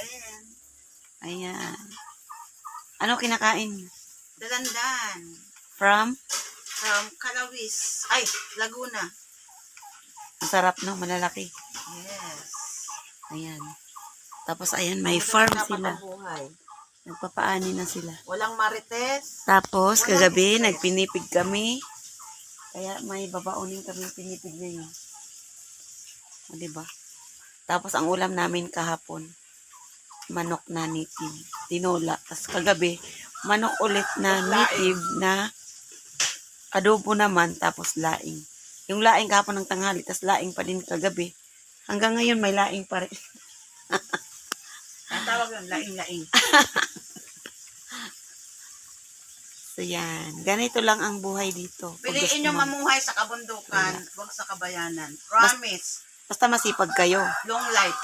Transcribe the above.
kain. Ayan. Ano kinakain? Dalandan. From? From Calawis. Ay, Laguna. Masarap, no? Malalaki. Yes. Ayan. Tapos, ayan, may farm sila. Buhay. Nagpapaani na sila. Walang marites. Tapos, Walang kagabi, stress. nagpinipig kami. Kaya may babaonin kami pinipig ngayon. O, diba? Tapos, ang ulam namin kahapon, manok na native. Tinola. Tapos, kagabi, manok ulit na native na adobo naman, tapos laing. Yung laing kahapon ng tanghali, tapos laing pa din kagabi. Hanggang ngayon, may laing pa rin. Ang tawag yun, laing-laing. So, yan. Ganito lang ang buhay dito. Pag gusto Piliin nyo mo. mamuhay sa kabundukan, huwag sa kabayanan. Promise. Basta masipag kayo. Long life.